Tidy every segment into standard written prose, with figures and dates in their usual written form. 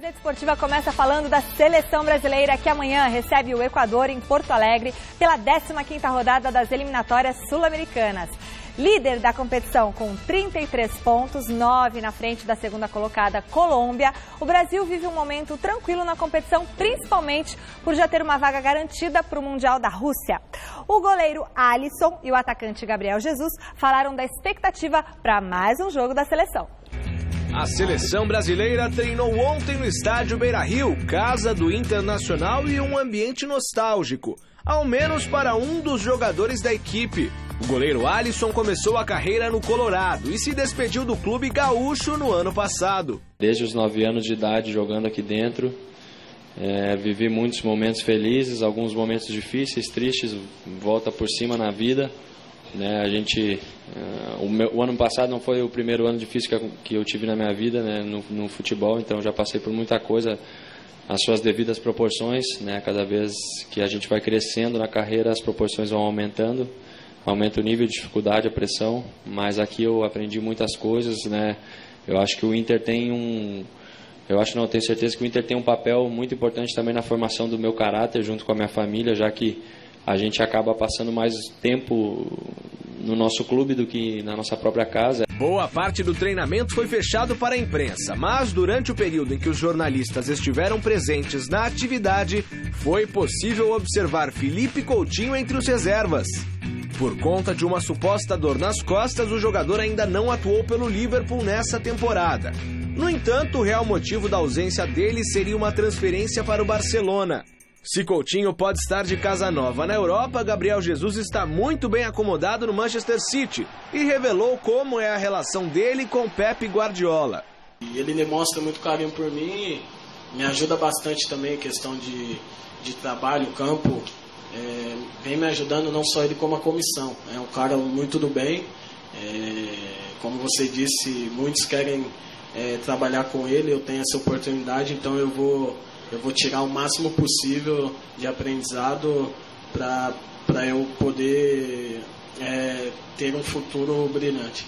Gazeta Esportiva começa falando da Seleção Brasileira, que amanhã recebe o Equador em Porto Alegre pela 15ª rodada das eliminatórias sul-americanas. Líder da competição com 33 pontos, 9 na frente da segunda colocada Colômbia, o Brasil vive um momento tranquilo na competição, principalmente por já ter uma vaga garantida para o Mundial da Rússia. O goleiro Alisson e o atacante Gabriel Jesus falaram da expectativa para mais um jogo da seleção. A seleção brasileira treinou ontem no estádio Beira-Rio, casa do Internacional, e um ambiente nostálgico, ao menos para um dos jogadores da equipe. O goleiro Alisson começou a carreira no Colorado e se despediu do clube gaúcho no ano passado. Desde os 9 anos de idade jogando aqui dentro, vivi muitos momentos felizes, alguns momentos difíceis, tristes, volta por cima na vida. O ano passado não foi o primeiro ano difícil que eu tive na minha vida, no futebol, então já passei por muita coisa, as suas devidas proporções, cada vez que a gente vai crescendo na carreira, as proporções vão aumentando, aumenta o nível de dificuldade, a pressão, mas aqui eu aprendi muitas coisas, eu acho que o Inter tenho certeza que o Inter tem um papel muito importante também na formação do meu caráter, junto com a minha família, já que a gente acaba passando mais tempo no nosso clube do que na nossa própria casa. Boa parte do treinamento foi fechado para a imprensa, mas durante o período em que os jornalistas estiveram presentes na atividade, foi possível observar Felipe Coutinho entre os reservas. Por conta de uma suposta dor nas costas, o jogador ainda não atuou pelo Liverpool nessa temporada. No entanto, o real motivo da ausência dele seria uma transferência para o Barcelona. Se Coutinho pode estar de casa nova na Europa, Gabriel Jesus está muito bem acomodado no Manchester City e revelou como é a relação dele com Pep Guardiola. Ele demonstra muito carinho por mim, me ajuda bastante também em questão de trabalho, campo, vem me ajudando não só ele como a comissão. É um cara muito do bem, como você disse, muitos querem trabalhar com ele, eu tenho essa oportunidade, então eu vou tirar o máximo possível de aprendizado para eu poder ter um futuro brilhante.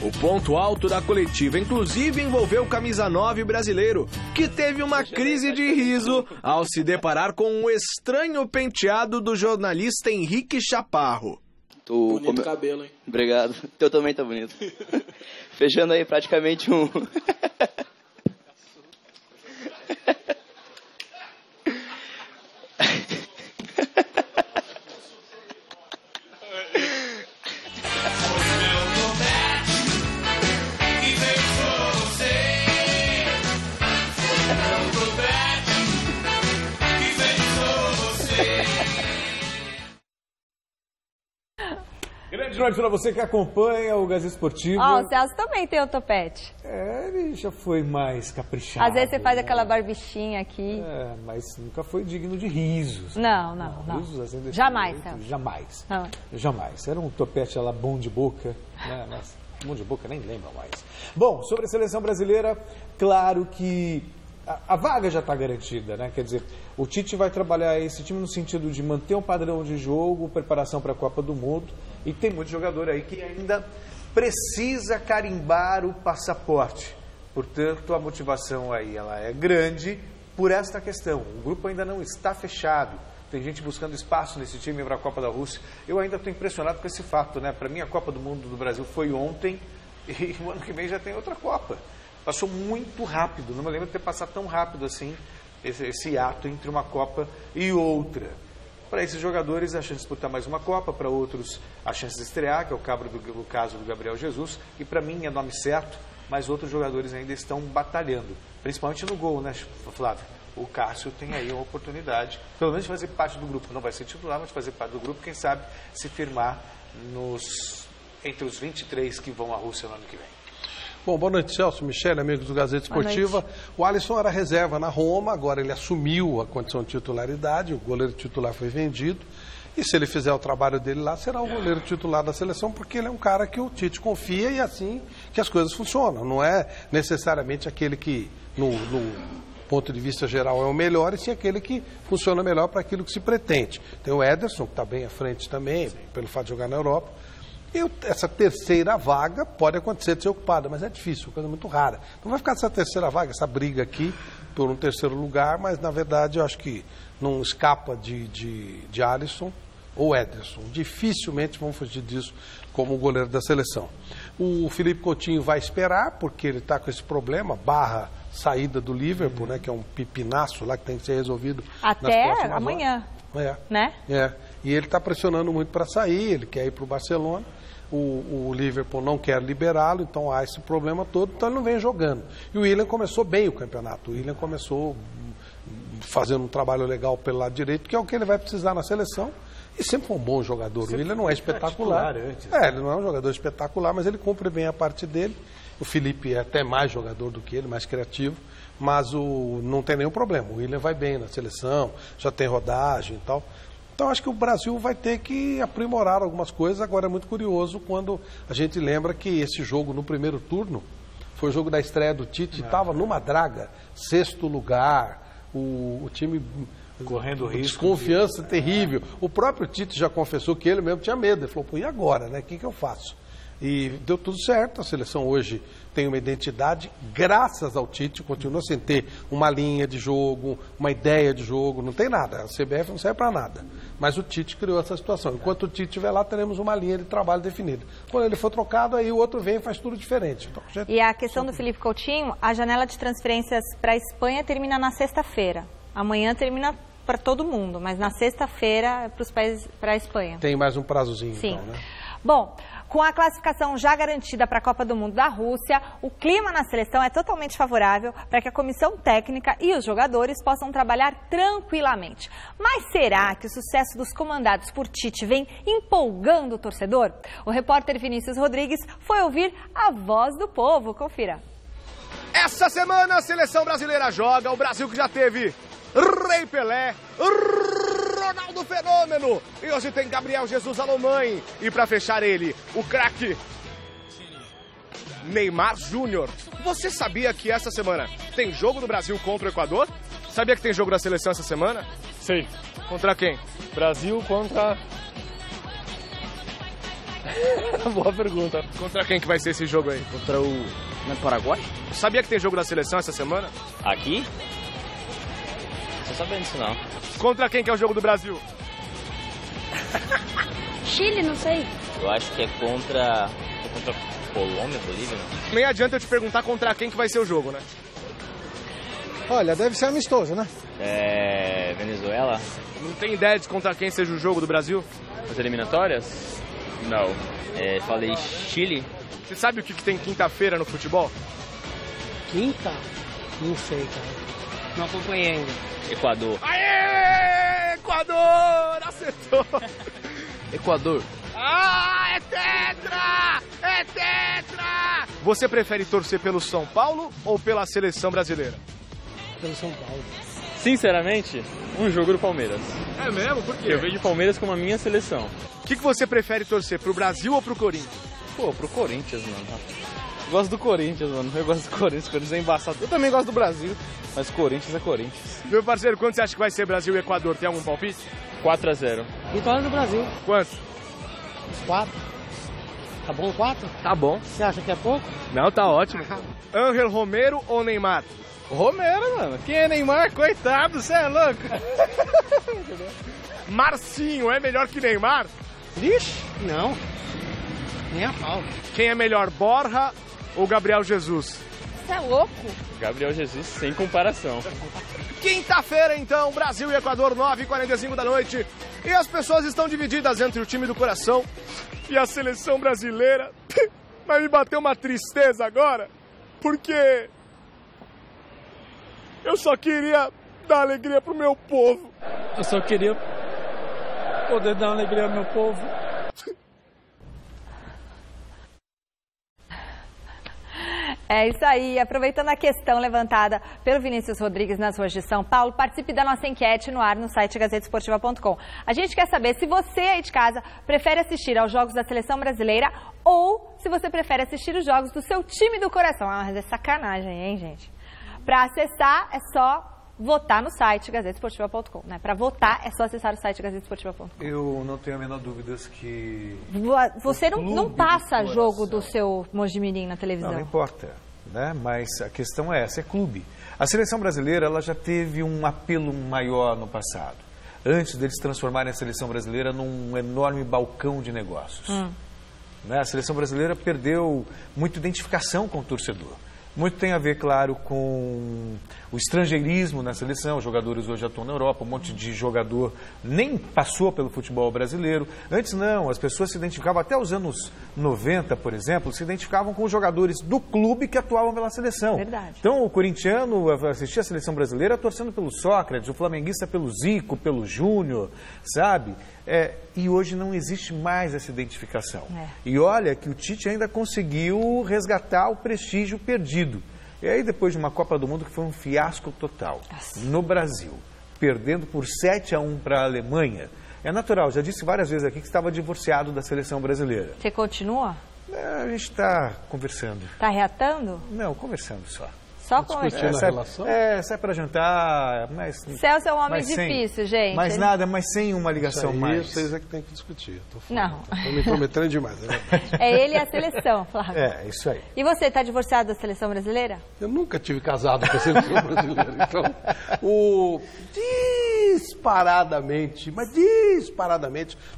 O ponto alto da coletiva, inclusive, envolveu o camisa 9 brasileiro, que teve uma crise de riso ao se deparar com um estranho penteado do jornalista Henrique Chaparro. Bonito cabelo, hein? Obrigado. Teu também tá bonito. Fechando aí praticamente um... Grande noite para você que acompanha o Gazeta Esportiva. O Celso também tem o topete. Ele já foi mais caprichado. Às vezes você faz aquela barbichinha aqui. Mas nunca foi digno de risos. Não. Risos assim desse Jamais, jeito, Celso. Jamais. Não. Jamais. Era um topete lá bom de boca. Nossa, bom de boca, nem lembro mais. Bom, sobre a seleção brasileira, claro que a vaga já está garantida, Quer dizer, o Tite vai trabalhar esse time no sentido de manter um padrão de jogo, preparação para a Copa do Mundo, e tem muito jogador aí que ainda precisa carimbar o passaporte. Portanto, a motivação aí ela é grande por esta questão. O grupo ainda não está fechado. Tem gente buscando espaço nesse time para a Copa da Rússia. Eu ainda estou impressionado com esse fato, Para mim, a Copa do Mundo do Brasil foi ontem e o ano que vem já tem outra Copa. Passou muito rápido, não me lembro de ter passado tão rápido assim esse ato entre uma Copa e outra. Para esses jogadores, a chance de disputar mais uma Copa, para outros, a chance de estrear, que é o caso do Gabriel Jesus, e para mim é nome certo, mas outros jogadores ainda estão batalhando, principalmente no gol, Flávio? O Cássio tem aí uma oportunidade, pelo menos de fazer parte do grupo, não vai ser titular, mas de fazer parte do grupo, quem sabe se firmar entre os 23 que vão à Rússia no ano que vem. Bom, boa noite, Celso, Michele, amigos do Gazeta Esportiva. O Alisson era reserva na Roma, agora ele assumiu a condição de titularidade, o goleiro titular foi vendido. E se ele fizer o trabalho dele lá, será o goleiro titular da seleção, porque ele é um cara que o Tite confia e é assim que as coisas funcionam. Não é necessariamente aquele que, no ponto de vista geral, é o melhor, e sim aquele que funciona melhor para aquilo que se pretende. Tem o Ederson, que está bem à frente também, pelo fato de jogar na Europa. E essa terceira vaga pode acontecer de ser ocupada, mas é difícil, coisa muito rara. Não vai ficar essa terceira vaga, essa briga aqui, por um terceiro lugar, mas na verdade eu acho que não escapa de Alisson ou Ederson. Dificilmente vão fugir disso como goleiro da seleção. O Felipe Coutinho vai esperar, porque ele está com esse problema, saída do Liverpool, né, que é um pipinaço lá que tem que ser resolvido até amanhã. Né? E ele está pressionando muito para sair, ele quer ir para o Barcelona. O Liverpool não quer liberá-lo, então há esse problema todo, então ele não vem jogando. E o Willian começou bem o campeonato. O Willian começou fazendo um trabalho legal pelo lado direito, que é o que ele vai precisar na seleção. E sempre foi um bom jogador. O Willian não é espetacular. Ele não é um jogador espetacular, mas ele cumpre bem a parte dele. O Felipe é até mais jogador do que ele, mais criativo, mas não tem nenhum problema. O Willian vai bem na seleção, já tem rodagem e tal. Então, acho que o Brasil vai ter que aprimorar algumas coisas. Agora, é muito curioso quando a gente lembra que esse jogo no primeiro turno foi o jogo da estreia do Tite, estava numa draga, 6º lugar, o time correndo risco. Desconfiança terrível. O próprio Tite já confessou que ele mesmo tinha medo. Ele falou, pô, e agora, né? O que eu faço? E deu tudo certo. A seleção hoje tem uma identidade, graças ao Tite, continua sem ter uma linha de jogo, uma ideia de jogo, não tem nada. A CBF não serve para nada. Mas o Tite criou essa situação. Enquanto o Tite estiver lá, teremos uma linha de trabalho definida. Quando ele for trocado, aí o outro vem e faz tudo diferente. Então, e a questão do Felipe Coutinho, a janela de transferências para a Espanha termina na sexta-feira. Amanhã termina para todo mundo, mas na sexta-feira é para os países, para a Espanha. Tem mais um prazozinho, sim. Então, né? Bom, com a classificação já garantida para a Copa do Mundo da Rússia, o clima na seleção é totalmente favorável para que a comissão técnica e os jogadores possam trabalhar tranquilamente. Mas será que o sucesso dos comandados por Tite vem empolgando o torcedor? O repórter Vinícius Rodrigues foi ouvir a voz do povo. Confira. Essa semana a seleção brasileira joga, o Brasil que já teve Rei Pelé, Ronaldo Fenômeno, e hoje tem Gabriel Jesus Alomãe. E para fechar ele, o craque Neymar Júnior. Você sabia que essa semana tem jogo do Brasil contra o Equador? Sabia que tem jogo da seleção essa semana? Sei. Contra quem? Brasil contra... Boa pergunta. Contra quem que vai ser esse jogo aí? Contra o Paraguai? Sabia que tem jogo da seleção essa semana? Aqui? Não tô sabendo disso não. Contra quem que é o jogo do Brasil? Chile, não sei. Eu acho que é contra Colômbia, Bolívia, não? Nem adianta eu te perguntar contra quem que vai ser o jogo, né? Olha, deve ser amistoso, né? Venezuela. Não tem ideia de contra quem seja o jogo do Brasil? As eliminatórias? Não. Falei Chile. Você sabe o que tem quinta-feira no futebol? Quinta? Não sei, cara. Não acompanhei ainda. Equador. Aê! Equador! Acertou! Equador. Ah, é tetra! É tetra! Você prefere torcer pelo São Paulo ou pela seleção brasileira? Pelo São Paulo. Sinceramente, um jogo do Palmeiras. É mesmo? Por quê? Eu vejo o Palmeiras como a minha seleção. O que você prefere torcer, pro Brasil ou pro Corinthians? Pô, pro Corinthians, mano. Eu gosto do Corinthians, mano. Eu gosto do Corinthians. O Corinthians é embaçado. Eu também gosto do Brasil, mas Corinthians é Corinthians. Meu parceiro, quanto você acha que vai ser Brasil e Equador? Tem algum palpite? 4-0. Vitória do Brasil. Quanto? 4. Tá bom 4? Tá bom. Você acha que é pouco? Não, tá ótimo. Ángel Romero ou Neymar? Romero, mano. Quem é Neymar? Coitado, você é louco. Marcinho é melhor que Neymar? Vixe, não. Nem a pau. Quem é melhor, Borja ou Gabriel Jesus? Você é louco? Gabriel Jesus, sem comparação. Quinta-feira, então, Brasil e Equador, 9h45 da noite. E as pessoas estão divididas entre o time do coração e a seleção brasileira. Mas me bateu uma tristeza agora, porque eu só queria dar alegria pro meu povo. Eu só queria poder dar alegria ao meu povo. É isso aí. Aproveitando a questão levantada pelo Vinícius Rodrigues nas ruas de São Paulo, participe da nossa enquete no ar no site gazetesportiva.com. A gente quer saber se você aí de casa prefere assistir aos jogos da seleção brasileira ou se você prefere assistir os jogos do seu time do coração. Ah, mas é sacanagem, hein, gente? Para acessar é só votar no site gazetesportiva.com, né? Para votar é só acessar o site gazetesportiva.com. Eu não tenho a menor dúvida que... Você não passa jogo do seu Mojimirim na televisão. Não importa, né? Mas a questão é essa, é clube. A seleção brasileira ela já teve um apelo maior no passado, antes deles transformarem a seleção brasileira num enorme balcão de negócios. Né? A seleção brasileira perdeu muita identificação com o torcedor. Muito tem a ver, claro, com o estrangeirismo na seleção. Os jogadores hoje atuam na Europa, um monte de jogador nem passou pelo futebol brasileiro. Antes não, as pessoas se identificavam, até os anos 90, por exemplo, se identificavam com os jogadores do clube que atuavam pela seleção. Verdade. Então o corintiano assistia a seleção brasileira torcendo pelo Sócrates, o flamenguista pelo Zico, pelo Júnior, sabe? E hoje não existe mais essa identificação. E olha que o Tite ainda conseguiu resgatar o prestígio perdido. E aí depois de uma Copa do Mundo que foi um fiasco total no Brasil, perdendo por 7-1 para a Alemanha, é natural, já disse várias vezes aqui que estava divorciado da seleção brasileira. Você continua? A gente está conversando. Está reatando? Não, conversando só. Só conversando. a relação? Sai para jantar, mas... Celso é um homem difícil, gente. Mas nada, mas sem uma ligação mais. Vocês é que tem que discutir. Não. Estou me intrometendo demais. É ele e a seleção, Flávio. Isso aí. E você, está divorciado da seleção brasileira? Eu nunca tive casado com a seleção brasileira. Então, disparadamente,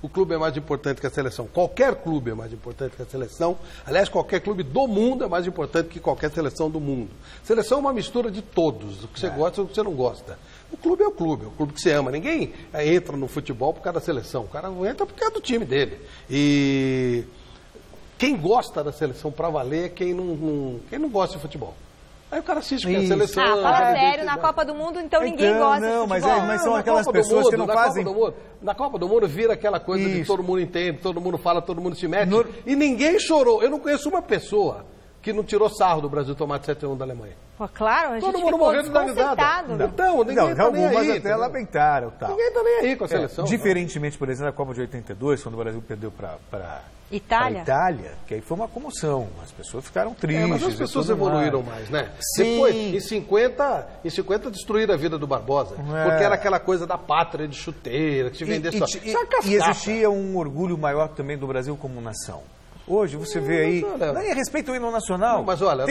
o clube é mais importante que a seleção. Qualquer clube é mais importante que a seleção. Aliás, qualquer clube do mundo é mais importante que qualquer seleção do mundo. Seleção é uma mistura de todos, o que você gosta e o que você não gosta. O clube é o clube que você ama. Ninguém entra no futebol por causa da seleção. O cara entra por causa do time dele. E quem gosta da seleção para valer é quem não gosta de futebol. Aí o cara assiste com a seleção. Fala sério, na Copa do Mundo, então ninguém gosta de futebol. Mas são aquelas pessoas que não fazem... Na Copa do Mundo vira aquela coisa de todo mundo entende, todo mundo fala, todo mundo se mete. E ninguém chorou. Eu não conheço uma pessoa que não tirou sarro do Brasil tomar de 7-1 da Alemanha. Pô, claro, a gente todo mundo morrendo da risada. Então, ninguém tá nem aí. Até lamentaram. Tal. Ninguém tá nem aí com a seleção. Diferentemente, por exemplo, da Copa de 82, quando o Brasil perdeu para Itália, que aí foi uma comoção. As pessoas ficaram tristes. Mas as pessoas evoluíram mais, né? Sim. Depois, em 50 destruíram a vida do Barbosa. Porque era aquela coisa da pátria de chuteira, que se vendesse só. E existia um orgulho maior também do Brasil como nação. Hoje você vê aí, nem a respeito do hino nacional. Não, mas olha,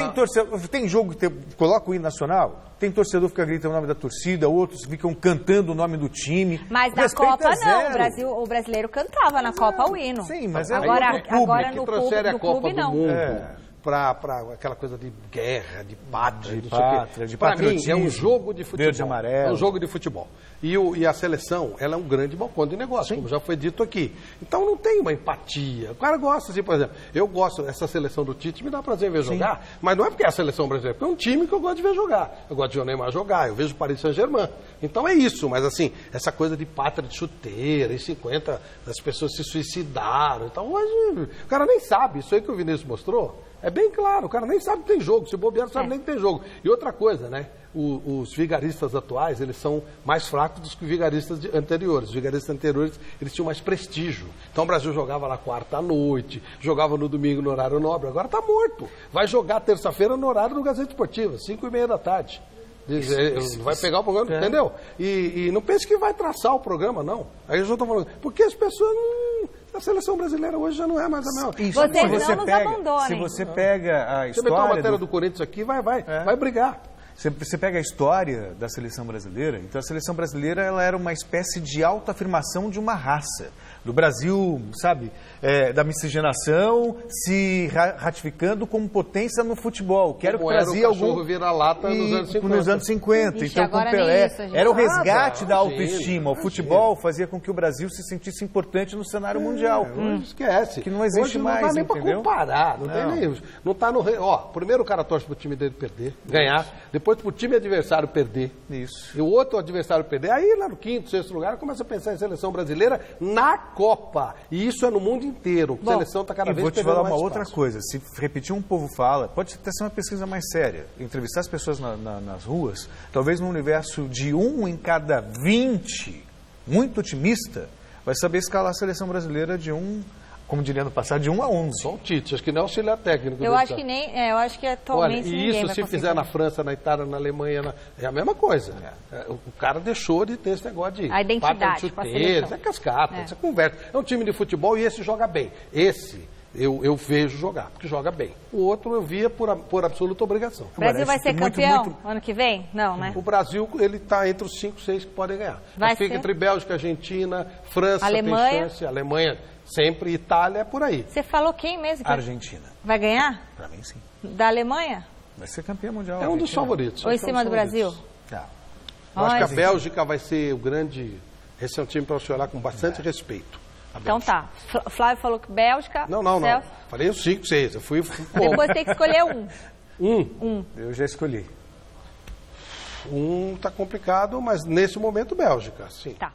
tem jogo que coloca o hino nacional, tem torcedor que fica gritando o nome da torcida, outros ficam cantando o nome do time. Mas na Copa não, o brasileiro cantava na Copa o hino. Sim, mas agora no clube não. Para aquela coisa de guerra, de pátria, de para mim é um jogo de futebol. Verde e amarelo. É um jogo de futebol. E a seleção, ela é um grande balcão de negócio, como já foi dito aqui. Então não tem uma empatia. O cara gosta, assim, por exemplo, eu gosto dessa seleção do Tite, me dá prazer ver jogar, mas não é porque é a seleção brasileira, porque é um time que eu gosto de ver jogar. Eu gosto de ver o Neymar jogar, eu vejo o Paris Saint-Germain. Então é isso, mas assim, essa coisa de pátria de chuteira, em 50 as pessoas se suicidaram. Então hoje, o cara nem sabe, isso aí que o Vinícius mostrou. É bem claro, o cara nem sabe que tem jogo, se bobear não sabe nem que tem jogo. E outra coisa, né, os vigaristas atuais, eles são mais fracos do que os vigaristas anteriores. Os vigaristas anteriores, eles tinham mais prestígio. Então o Brasil jogava lá quarta à noite, jogava no domingo no horário nobre, agora está morto. Vai jogar terça-feira no horário do Gazeta Esportiva, 5h30 da tarde. Vai pegar o programa, entendeu? E não pense que vai traçar o programa, não. Aí eu já estou falando, porque as pessoas a seleção brasileira hoje já não é mais a mesma. Se você pega a história... Você meteu a matéria do Corinthians aqui, vai brigar. Você pega a história da seleção brasileira, então a seleção brasileira ela era uma espécie de autoafirmação de uma raça. Do Brasil, sabe, da miscigenação se ratificando como potência no futebol. Que era o que trazia algum vira-lata nos anos 50. Ixi, então, com Pelé, era o resgate da autoestima. O futebol fazia com que o Brasil se sentisse importante no cenário mundial. Esquece. Que não existe mais, não dá nem entendeu? para comparar. Não tá no... primeiro o cara torce pro time dele perder, ganhar. Depois pro time adversário perder. Isso. E o outro adversário perder. Aí lá no 5º, 6º lugar, começa a pensar em seleção brasileira na Copa. E isso é no mundo inteiro. A seleção está cada vez perdendo mais. Vou te falar uma outra coisa. Se repetir um povo fala, pode até ser uma pesquisa mais séria. Entrevistar as pessoas nas ruas, talvez num universo de 1 em cada 20, muito otimista, vai saber escalar a seleção brasileira de 1, como diria no passado, de 1 a 11. Só o Tite, acho que não é auxiliar técnico. Eu acho que nem, eu acho que atualmente olha, e isso se fizer na França, na Itália, na Alemanha, é a mesma coisa. O cara deixou de ter esse negócio de a identidade, chuteira, isso é cascata, isso é conversa. É um time de futebol e esse joga bem. Esse eu vejo jogar, porque joga bem. O outro eu via por absoluta obrigação. O Brasil vai ser campeão ano que vem? Não, né? O Brasil, ele está entre os 5, 6 que podem ganhar. Vai fica ser? entre Bélgica, Argentina, França Alemanha. tem chance, Alemanha sempre, Itália é por aí. Você falou quem mesmo? Argentina. Vai ganhar? Pra mim, sim. Da Alemanha? Vai ser campeã mundial. É um dos favoritos. Ou em cima do Brasil? Eu acho que a Bélgica vai ser o grande... Esse é um time para você olhar com bastante respeito. Então tá. Flávio falou que Bélgica... Não. Falei os 5, 6. Eu fui Depois tem que escolher um. Eu já escolhi. Tá complicado, mas nesse momento Bélgica, sim. Tá.